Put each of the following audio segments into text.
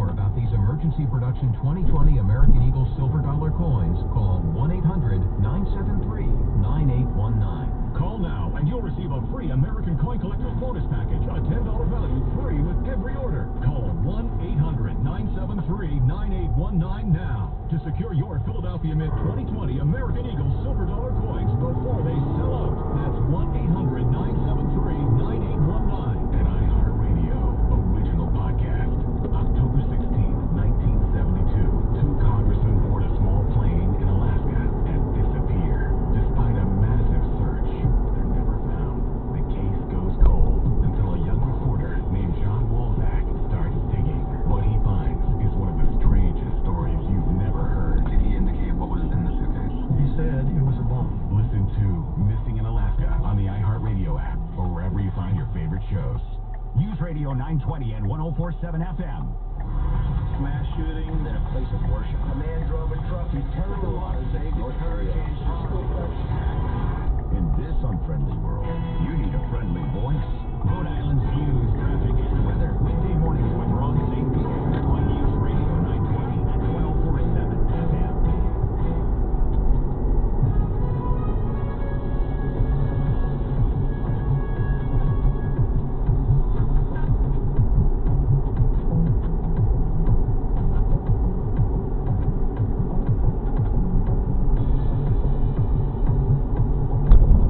more about these emergency production 2020 American Eagle silver dollar coins, call 1-800-973-9819. Call now and you'll receive a free American Coin Collector's bonus package, a $10 value free with every order. Call 1-800-973-9819 now to secure your Philadelphia Mint 2020 American Eagle silver dollar coins before they sell out. That's 1-800-973-9819. An iHeartRadio original podcast. October 16th, 1972. Two congressmen board a small plane in Alaska and disappear. Despite a massive search, they're never found. The case goes cold until a young reporter named John Walzak starts digging. What he finds is one of the strangest stories you've never heard. Did he indicate what was in the suitcase? He said it was a bomb. Listen to Missing in Alaska on the iHeartRadio app or wherever you find your favorite shows. News Radio 920 and 104.7 FM. Mass shooting in a place of worship. A man drove a truck. He terrorized North Providence. In this unfriendly world, you need a friendly voice. Rhode Island's news, traffic, and weather. Weekday mornings with Ron St. Pierre on News Radio 920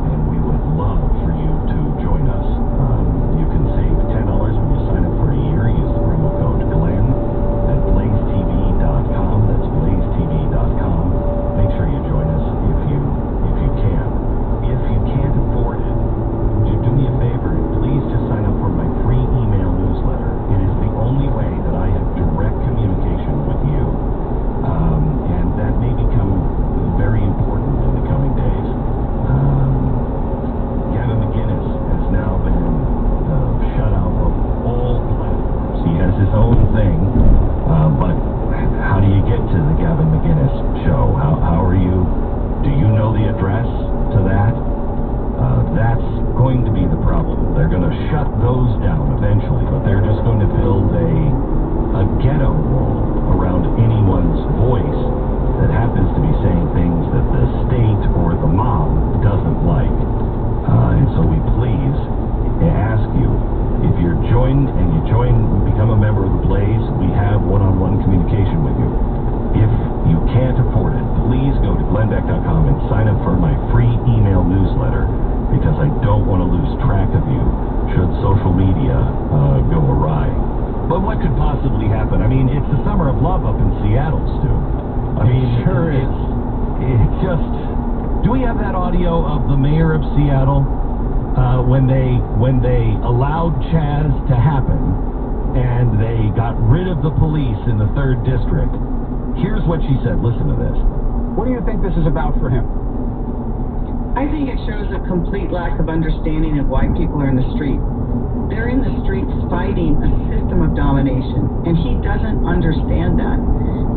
and 104.7 FM. When they allowed Chaz to happen and they got rid of the police in the 3rd District, here's what she said. Listen to this. What do you think this is about for him? I think it shows a complete lack of understanding of why people are in the street. They're in the streets fighting a system of domination, and he doesn't understand that.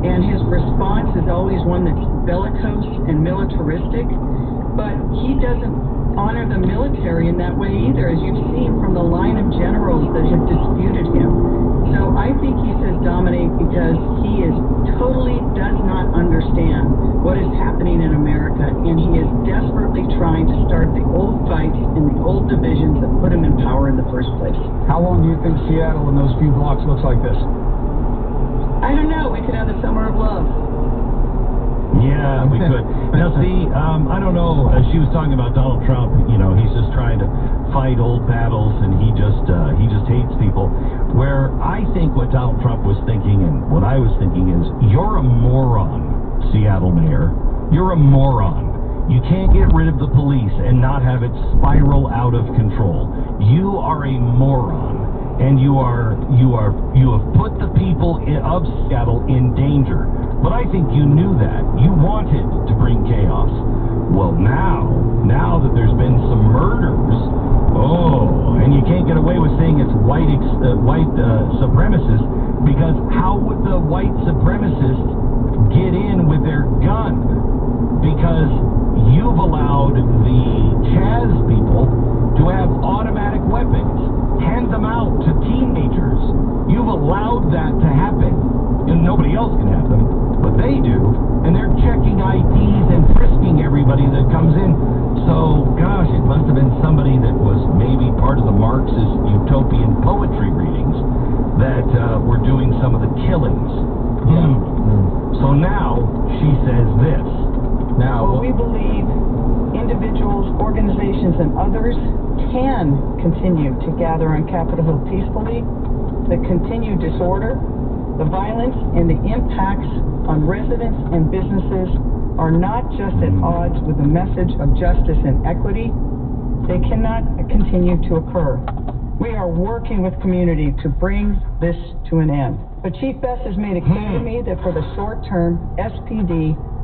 And his response is always one that's bellicose and militaristic, but he doesn't honor the military in that way either, as you've seen from the line of generals that have disputed him. So I think he says dominate because he totally does not understand what is happening in America, and he is desperately trying to start the old fights and the old divisions that put him in power in the first place. How long do you think Seattle in those few blocks looks like this? I don't know. We could have the summer of love. Yeah, we could. Now, see, I don't know. She was talking about Donald Trump. You know, he's just trying to fight old battles, and he just hates people. Where I think what Donald Trump was thinking, and what I was thinking is, you're a moron, Seattle mayor. You're a moron. You can't get rid of the police and not have it spiral out of control. You are a moron, and you have put the people of Seattle in danger. But I think you knew that. You wanted to bring chaos. Well, now that there's been some murders, and you can't get away with saying it's white supremacists, because how would the white supremacists get in with their gun? Because you've allowed the Chaz people to have automatic weapons, hand them out to teenagers. You've allowed that to happen, and nobody else can have them. But they do, and they're checking IDs and frisking everybody that comes in. So, gosh, it must have been somebody that was maybe part of the Marxist utopian poetry readings that were doing some of the killings. So now she says this. Well, we believe individuals, organizations, and others can continue to gather on Capitol Hill peacefully. The continued disorder, the violence, and the impacts on residents and businesses are not just at odds with the message of justice and equity. They cannot continue to occur. We are working with community to bring this to an end. But Chief Best has made it clear to me that for the short term, SPD